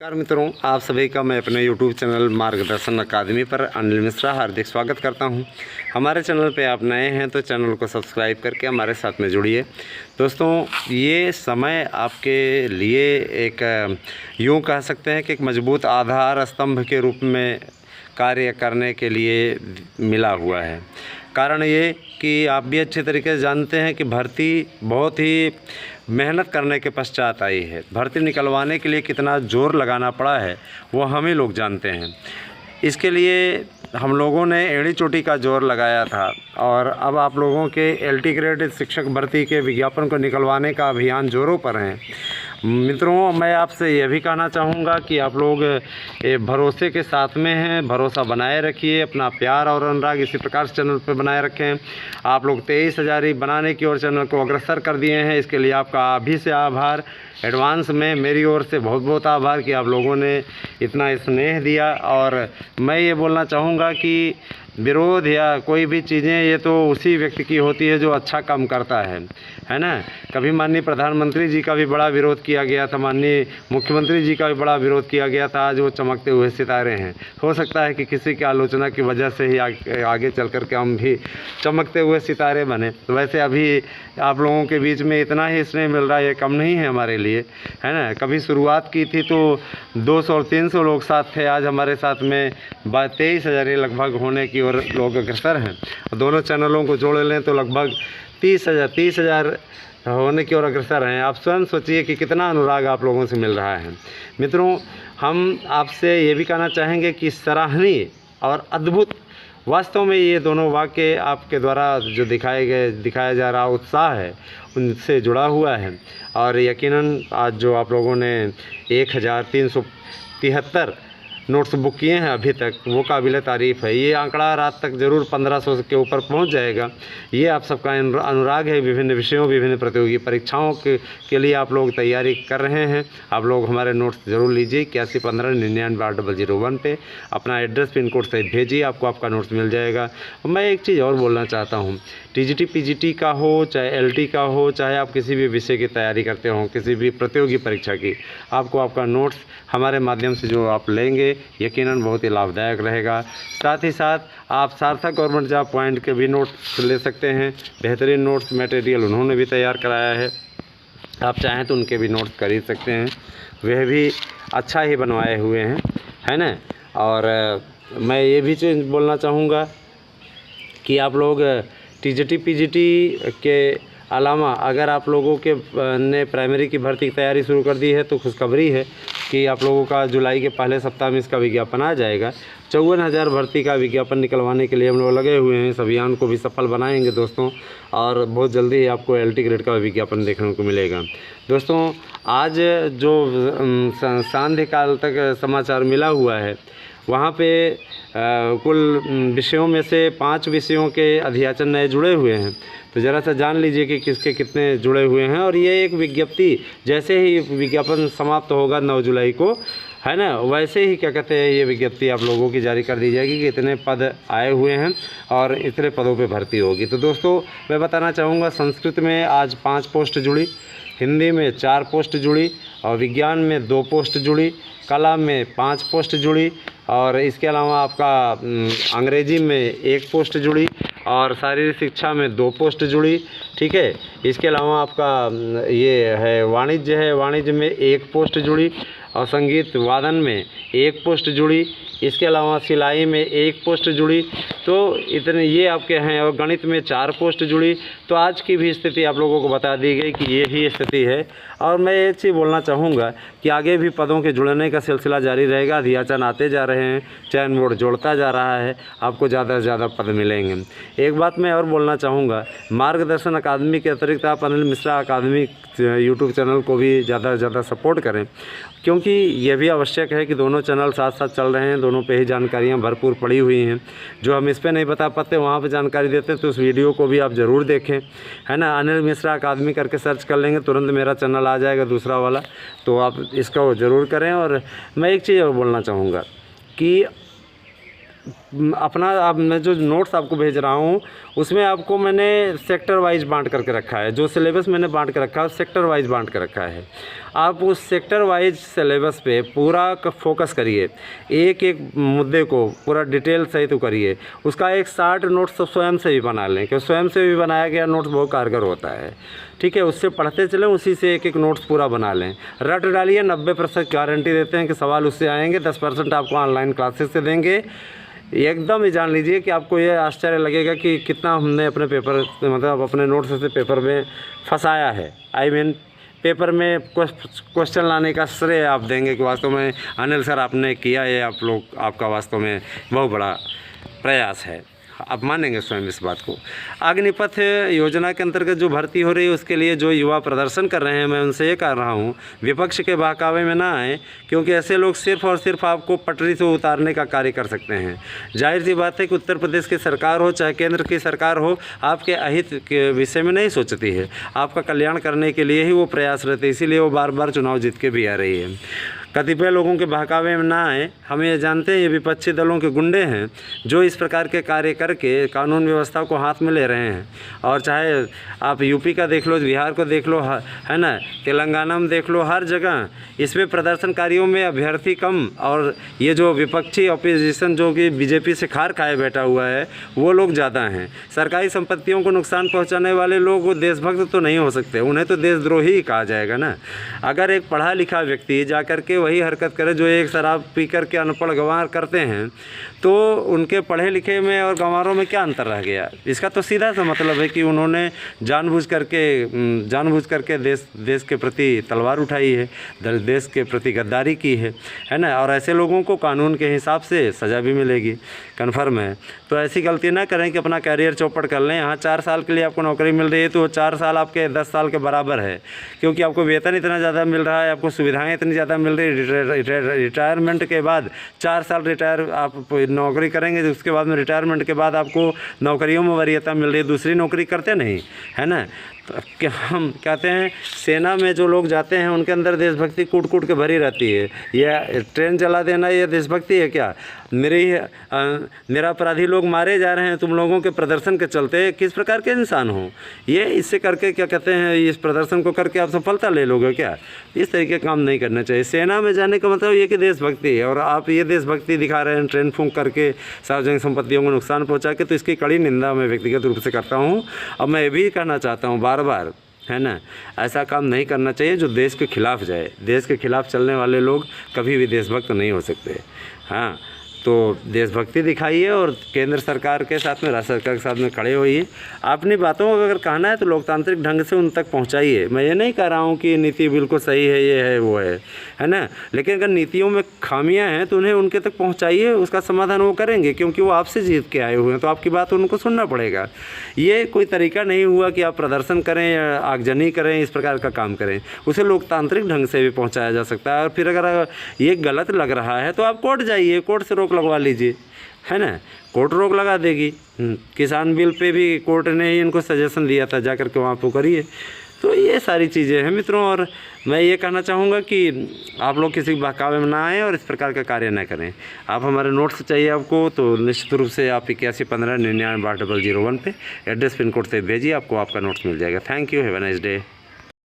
नमस्कार मित्रों, आप सभी का मैं अपने YouTube चैनल मार्गदर्शन अकादमी पर अनिल मिश्रा हार्दिक स्वागत करता हूं। हमारे चैनल पे आप नए हैं तो चैनल को सब्सक्राइब करके हमारे साथ में जुड़िए। दोस्तों, ये समय आपके लिए एक यूँ कह सकते हैं कि एक मजबूत आधार स्तंभ के रूप में कार्य करने के लिए मिला हुआ है। कारण ये कि आप भी अच्छे तरीके से जानते हैं कि भर्ती बहुत ही मेहनत करने के पश्चात आई है। भर्ती निकलवाने के लिए कितना ज़ोर लगाना पड़ा है वो हम ही लोग जानते हैं। इसके लिए हम लोगों ने एड़ी चोटी का ज़ोर लगाया था और अब आप लोगों के LT ग्रेड शिक्षक भर्ती के विज्ञापन को निकलवाने का अभियान ज़ोरों पर है। मित्रों, मैं आपसे यह भी कहना चाहूँगा कि आप लोग भरोसे के साथ में हैं, भरोसा बनाए रखिए, अपना प्यार और अनुराग इसी प्रकार से चैनल पर बनाए रखें। आप लोग 23,000 ही बनाने की ओर चैनल को अग्रसर कर दिए हैं, इसके लिए आपका अभी से आभार। एडवांस में मेरी ओर से बहुत बहुत आभार कि आप लोगों ने इतना स्नेह दिया। और मैं ये बोलना चाहूँगा कि विरोध या कोई भी चीज़ें ये तो उसी व्यक्ति की होती है जो अच्छा काम करता है ना। कभी माननीय प्रधानमंत्री जी का भी बड़ा विरोध किया गया था, माननीय मुख्यमंत्री जी का भी बड़ा विरोध किया गया था। आज वो चमकते हुए सितारे हैं। हो सकता है कि किसी की आलोचना की वजह से ही आगे चल कर के हम भी चमकते हुए सितारे बने। तो वैसे अभी आप लोगों के बीच में इतना ही स्नेह मिल रहा है, ये कम नहीं है हमारे लिए, है ना। कभी शुरुआत की थी तो 200 और 300 लोग साथ थे, आज हमारे साथ में 23,000 लगभग होने की ओर लोग अग्रसर हैं। दोनों चैनलों को जोड़ लें तो लगभग 30,000 होने की ओर अग्रसर हैं। आप स्वयं सोचिए कि कितना अनुराग आप लोगों से मिल रहा है। मित्रों, हम आपसे ये भी कहना चाहेंगे कि सराहनीय और अद्भुत, वास्तव में ये दोनों वाक्य आपके द्वारा जो दिखाया जा रहा उत्साह है उनसे जुड़ा हुआ है। और यकीनन आज जो आप लोगों ने 1373 नोट्स बुक किए हैं अभी तक, वो काबिल तारीफ़ है। ये आंकड़ा रात तक ज़रूर 1500 के ऊपर पहुंच जाएगा। ये आप सबका अनुराग है। विभिन्न विषयों, विभिन्न प्रतियोगी परीक्षाओं के लिए आप लोग तैयारी कर रहे हैं। आप लोग हमारे नोट्स ज़रूर लीजिए। 8115998001 पे अपना एड्रेस पिन कोड सहित भेजिए, आपको आपका नोट्स मिल जाएगा। मैं एक चीज़ और बोलना चाहता हूँ, TGT PGT का हो चाहे LT का हो, चाहे आप किसी भी विषय की तैयारी करते हो, किसी भी प्रतियोगी परीक्षा की, आपको आपका नोट्स हमारे माध्यम से जो आप लेंगे यकीनन बहुत ही लाभदायक रहेगा। साथ ही साथ आप सार्थक गवर्नमेंट जॉब पॉइंट के भी नोट्स ले सकते हैं। बेहतरीन नोट्स मटेरियल उन्होंने भी तैयार कराया है, आप चाहें तो उनके भी नोट्स खरीद सकते हैं। वह भी अच्छा ही बनवाए हुए हैं, है ना। और मैं ये भी चीज़ बोलना चाहूँगा कि आप लोग TGT PGT के अलावा अगर आप लोगों के ने प्राइमरी की भर्ती की तैयारी शुरू कर दी है तो खुशखबरी है कि आप लोगों का जुलाई के पहले सप्ताह में इसका विज्ञापन आ जाएगा। 54,000 भर्ती का विज्ञापन निकलवाने के लिए हम लोग लगे हुए हैं। इस अभियान को भी सफल बनाएंगे दोस्तों, और बहुत जल्दी ही आपको LT ग्रेड का विज्ञापन देखने को मिलेगा। दोस्तों, आज जो सांध्य काल तक समाचार मिला हुआ है, वहाँ पे कुल विषयों में से 5 विषयों के अध्याचन नए जुड़े हुए हैं। तो ज़रा सा जान लीजिए कि किसके कितने जुड़े हुए हैं। और ये एक विज्ञप्ति, जैसे ही विज्ञापन समाप्त होगा 9 जुलाई को, है ना, वैसे ही क्या कहते हैं, ये विज्ञप्ति आप लोगों की जारी कर दी जाएगी कि इतने पद आए हुए हैं और इतने पदों पे भर्ती होगी। तो दोस्तों, मैं बताना चाहूँगा, संस्कृत में आज 5 पोस्ट जुड़ी, हिंदी में 4 पोस्ट जुड़ी, और विज्ञान में 2 पोस्ट जुड़ी, कला में 5 पोस्ट जुड़ी, और इसके अलावा आपका अंग्रेजी में 1 पोस्ट जुड़ी, और शारीरिक शिक्षा में 2 पोस्ट जुड़ी। ठीक है, इसके अलावा आपका ये है वाणिज्य में 1 पोस्ट जुड़ी, और संगीत वादन में 1 पोस्ट जुड़ी। इसके अलावा सिलाई में 1 पोस्ट जुड़ी। तो इतने ये आपके हैं। और गणित में 4 पोस्ट जुड़ी। तो आज की भी स्थिति आप लोगों को बता दी गई कि ये ही स्थिति है। और मैं एक चीज़ बोलना चाहूँगा कि आगे भी पदों के जुड़ने का सिलसिला जारी रहेगा। अध्याचन आते जा रहे हैं, चयन बोर्ड जोड़ता जा रहा है, आपको ज़्यादा से ज़्यादा पद मिलेंगे। एक बात मैं और बोलना चाहूँगा, मार्गदर्शन अकादमी के अतिरिक्त आप अनिल मिश्रा अकादमी YouTube चैनल को भी ज़्यादा से ज़्यादा सपोर्ट करें, क्योंकि यह भी आवश्यक है कि दोनों चैनल साथ साथ चल रहे हैं। दोनों पे ही जानकारियाँ भरपूर पड़ी हुई हैं। जो हम इस पे नहीं बता पाते वहाँ पे जानकारी देते हैं। तो उस वीडियो को भी आप ज़रूर देखें, है ना। अनिल मिश्रा अकादमी करके सर्च कर लेंगे, तुरंत मेरा चैनल आ जाएगा दूसरा वाला, तो आप इसका ज़रूर करें। और मैं एक चीज़ और बोलना चाहूँगा कि अपना अब मैं जो नोट्स आपको भेज रहा हूँ उसमें आपको मैंने सेक्टर वाइज बांट करके रखा है। जो सिलेबस मैंने बांट के रखा है सेक्टर वाइज बांट के रखा है। आप उस सेक्टर वाइज सिलेबस पे पूरा फोकस करिए, एक एक मुद्दे को पूरा डिटेल सहित तो करिए। उसका एक 60 नोट्स तो स्वयं से भी बना लें, क्योंकि स्वयं से भी बनाया गया नोट्स बहुत कारगर होता है। ठीक है, उससे पढ़ते चलें, उसी से एक एक नोट्स पूरा बना लें। रट डालिए, 90% गारंटी देते हैं कि सवाल उससे आएंगे। 10% आपको ऑनलाइन क्लासेस से देंगे। एकदम ही जान लीजिए कि आपको ये आश्चर्य लगेगा कि कितना हमने अपने पेपर मतलब अपने नोट्स से पेपर में फंसाया है। आई मीन पेपर में क्वेश्चन लाने का श्रेय आप देंगे कि वास्तव में अनिल सर आपने किया है, आप लोग आपका वास्तव में बहुत बड़ा प्रयास है। आप मानेंगे स्वयं इस बात को। अग्निपथ योजना के अंतर्गत जो भर्ती हो रही है उसके लिए जो युवा प्रदर्शन कर रहे हैं, मैं उनसे ये कह रहा हूँ विपक्ष के बहकावे में ना आए, क्योंकि ऐसे लोग सिर्फ और सिर्फ आपको पटरी से उतारने का कार्य कर सकते हैं। जाहिर सी बात है कि उत्तर प्रदेश की सरकार हो चाहे केंद्र की सरकार हो, आपके अहित के विषय में नहीं सोचती है, आपका कल्याण करने के लिए ही वो प्रयासरत है। इसीलिए वो बार बार चुनाव जीत के भी आ रही है। कतिपय लोगों के बहकावे में ना आए। हम ये जानते हैं ये विपक्षी दलों के गुंडे हैं जो इस प्रकार के कार्य करके कानून व्यवस्था को हाथ में ले रहे हैं। और चाहे आप यूपी का देख लो, बिहार को देख लो, है ना, तेलंगाना में देख लो, हर जगह इसमें प्रदर्शनकारियों में अभ्यर्थी कम और ये जो विपक्षी अपोजिशन जो कि बीजेपी से खार खाए बैठा हुआ है वो लोग ज़्यादा हैं। सरकारी संपत्तियों को नुकसान पहुँचाने वाले लोग वो देशभक्त तो नहीं हो सकते, उन्हें तो देशद्रोही ही कहा जाएगा ना। अगर एक पढ़ा लिखा व्यक्ति जा कर के वही हरकत करे जो एक शराब पी कर के अनपढ़ गंवार करते हैं, तो उनके पढ़े लिखे में और गंवारों में क्या अंतर रह गया? इसका तो सीधा सा मतलब है कि उन्होंने जानबूझ करके देश के प्रति तलवार उठाई है, देश के प्रति गद्दारी की है ना। और ऐसे लोगों को कानून के हिसाब से सज़ा भी मिलेगी, कन्फर्म है। तो ऐसी गलती ना करें कि अपना कैरियर चौपट कर लें। यहाँ 4 साल के लिए आपको नौकरी मिल रही है तो 4 साल आपके 10 साल के बराबर है, क्योंकि आपको वेतन इतना ज़्यादा मिल रहा है, आपको सुविधाएँ इतनी ज़्यादा मिल रही है। रिटायरमेंट के बाद 4 साल आप नौकरी करेंगे, उसके बाद में रिटायरमेंट के बाद आपको नौकरियों में वरीयता मिल रही है, दूसरी नौकरी करते नहीं, है ना। तो क्या हम कहते हैं सेना में जो लोग जाते हैं उनके अंदर देशभक्ति कूट कूट के भरी रहती है। यह ट्रेन जला देना ये देशभक्ति है क्या? मेरा अपराधी लोग मारे जा रहे हैं तुम लोगों के प्रदर्शन के चलते, किस प्रकार के इंसान हो? ये इससे करके क्या कहते हैं, इस प्रदर्शन को करके आप सफलता ले लोगे क्या? इस तरीके काम नहीं करना चाहिए। सेना में जाने का मतलब ये कि देशभक्ति है, और आप ये देशभक्ति दिखा रहे हैं ट्रेन फूंक करके, सार्वजनिक संपत्तियों को नुकसान पहुँचा के। तो इसकी कड़ी निंदा मैं व्यक्तिगत रूप से करता हूँ। और मैं ये भी कहना चाहता हूँ बार, है ना, ऐसा काम नहीं करना चाहिए जो देश के खिलाफ जाए। देश के खिलाफ चलने वाले लोग कभी भी देशभक्त नहीं हो सकते। हाँ, तो देशभक्ति दिखाइए और केंद्र सरकार के साथ में, राज्य सरकार के साथ में खड़े होइए। अपनी बातों को अगर कहना है तो लोकतांत्रिक ढंग से उन तक पहुंचाइए। मैं ये नहीं कह रहा हूं कि नीति बिल्कुल सही है, ये है वो है ना, लेकिन अगर नीतियों में खामियां हैं तो उन्हें उनके तक पहुंचाइए, उसका समाधान वो करेंगे, क्योंकि वो आपसे जीत के आए हुए हैं, तो आपकी बात उनको सुनना पड़ेगा। ये कोई तरीका नहीं हुआ कि आप प्रदर्शन करें या आगजनी करें, इस प्रकार का काम करें। उसे लोकतांत्रिक ढंग से भी पहुँचाया जा सकता है। और फिर अगर ये गलत लग रहा है तो आप कोर्ट जाइए, कोर्ट से रोक लगवा लीजिए, है ना, कोर्ट रोक लगा देगी। किसान बिल पे भी कोर्ट ने ही इनको सजेशन दिया था, जाकर के वहाँ पर करिए। तो ये सारी चीज़ें हैं मित्रों, और मैं ये कहना चाहूँगा कि आप लोग किसी बहकावे में ना आएँ और इस प्रकार का कार्य न करें। आप हमारे नोट्स चाहिए आपको तो निश्चित रूप से आप 8115 99 80001 पे एड्रेस पिन कोड से भेजिए, आपको आपका नोट्स मिल जाएगा। Thank you, have a nice day.